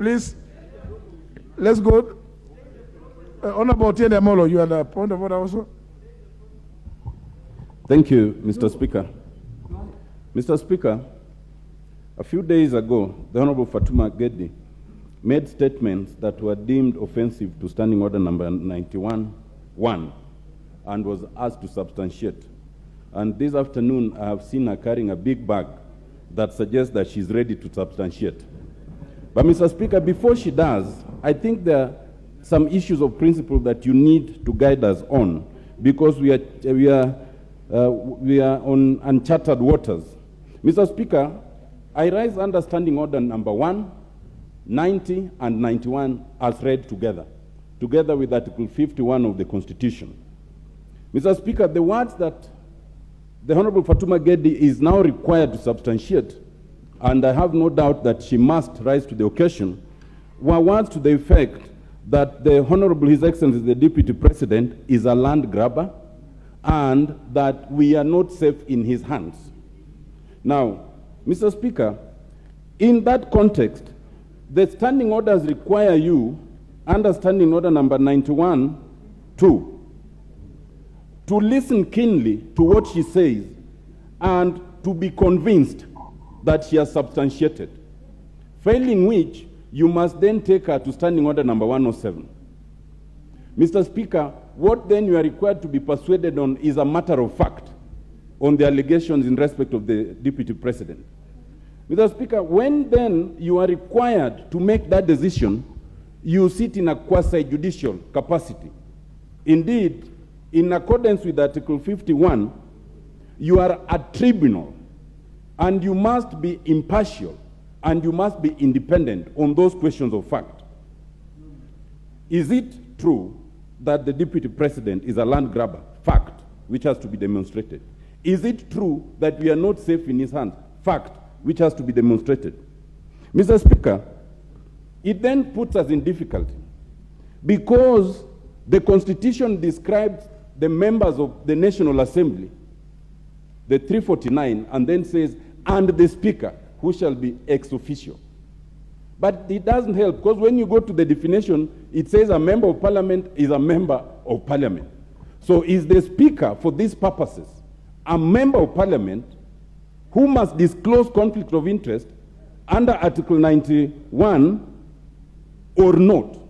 Please, let's go. Honorable Otiende Molo, you had a point of order also? Thank you, Mr. Speaker. Mr. Speaker, a few days ago, the Honorable Fatuma Gedi made statements that were deemed offensive to Standing Order number 91-1 and was asked to substantiate. And this afternoon, I have seen her carrying a big bag that suggests that she's ready to substantiate. But Mr. Speaker, before she does, I think there are some issues of principle that you need to guide us on, because we are on uncharted waters. Mr. Speaker, I raise under Standing Order number 1, 90 and 91 as read together with Article 51 of the Constitution. Mr. Speaker, the words that the Honorable Fatuma Gedi is now required to substantiate, and I have no doubt that she must rise to the occasion, were words to the effect that the Honorable His Excellency the Deputy President is a land grabber and that we are not safe in his hands. Now, Mr. Speaker, in that context, the standing orders require you, under Standing Order number 91-2, to listen keenly to what she says and to be convinced that she has substantiated, failing which you must then take her to Standing Order number 107. Mr. Speaker, what then you are required to be persuaded on is a matter of fact on the allegations in respect of the Deputy President. Mr. Speaker, when then you are required to make that decision, you sit in a quasi-judicial capacity. Indeed, in accordance with Article 51, you are a tribunal, and you must be impartial, and you must be independent on those questions of fact. Is it true that the Deputy President is a land grabber? Fact, which has to be demonstrated. Is it true that we are not safe in his hands? Fact, which has to be demonstrated. Mr. Speaker, it then puts us in difficulty because the Constitution describes the members of the National Assembly, the 349, and then says, and the Speaker, who shall be ex officio. But it doesn't help, because when you go to the definition, it says a member of Parliament is a member of Parliament. So is the Speaker, for these purposes, a member of Parliament who must disclose conflict of interest under Article 91 or not?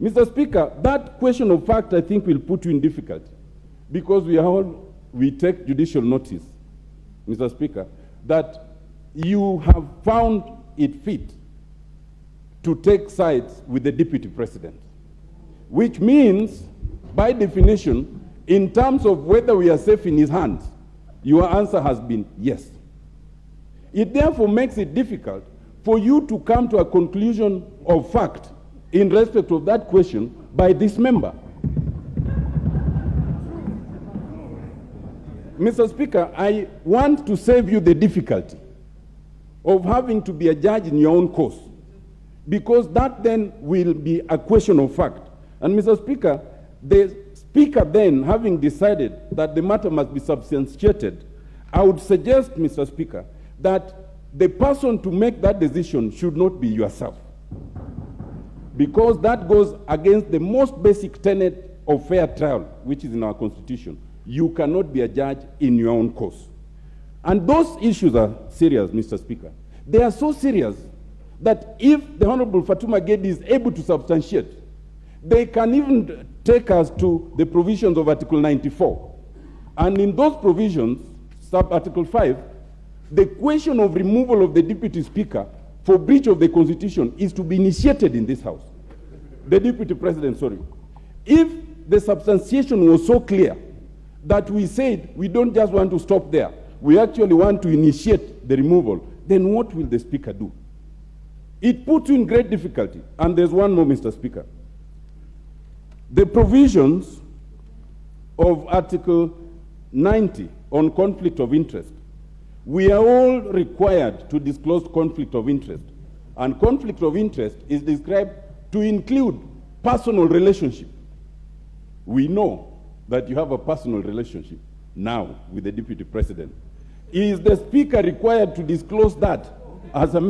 Mr. Speaker, that question of fact, I think, will put you in difficulty, because we take judicial notice, Mr. Speaker, that you have found it fit to take sides with the Deputy President, which means, by definition, in terms of whether we are safe in his hands, your answer has been yes. It therefore makes it difficult for you to come to a conclusion of fact in respect of that question by this member. Mr. Speaker, I want to save you the difficulty of having to be a judge in your own cause, because that then will be a question of fact. And Mr. Speaker, the Speaker then, having decided that the matter must be substantiated, I would suggest, Mr. Speaker, that the person to make that decision should not be yourself, because that goes against the most basic tenet of fair trial, which is in our Constitution. You cannot be a judge in your own cause. And those issues are serious, Mr. Speaker. They are so serious that if the Honorable Fatuma Gedi is able to substantiate, they can even take us to the provisions of Article 94. And in those provisions, sub-Article 5, the question of removal of the Deputy Speaker for breach of the Constitution is to be initiated in this House. The Deputy President, sorry. If the substantiation was so clear that we said we don't just want to stop there, we actually want to initiate the removal, then what will the Speaker do? It puts you in great difficulty. And there's one more, Mr. Speaker. The provisions of Article 90 on conflict of interest, we are all required to disclose conflict of interest. And conflict of interest is described to include personal relationship. We know that you have a personal relationship now with the Deputy President. Is the Speaker required to disclose that as a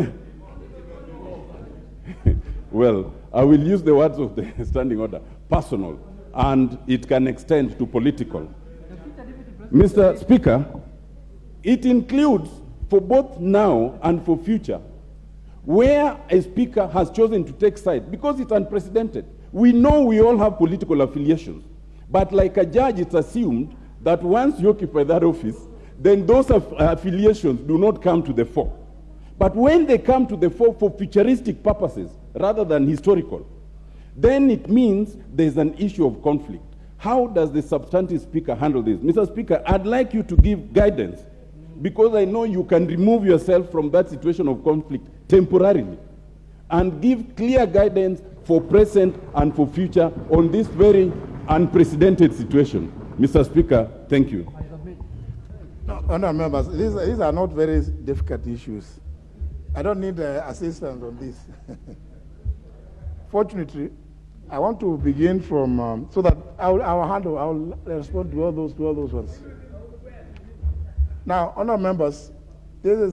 well, I will use the words of the standing order, personal, and it can extend to political. Mr. Speaker, it includes for both now and for future, where a speaker has chosen to take side, because it's unprecedented. We know we all have political affiliations, but like a judge, it's assumed that once you occupy that office, then those affiliations do not come to the fore. But when they come to the fore for futuristic purposes, rather than historical, then it means there's an issue of conflict. How does the substantive speaker handle this? Mr. Speaker, I'd like you to give guidance, because I know you can remove yourself from that situation of conflict temporarily, and give clear guidance for present and for future on this very unprecedented situation. Mr. Speaker, thank you. No, honourable members, these are not very difficult issues. I don't need assistance on this. Fortunately, I want to begin from, so that I'll respond to all those ones. Now, honourable members, this is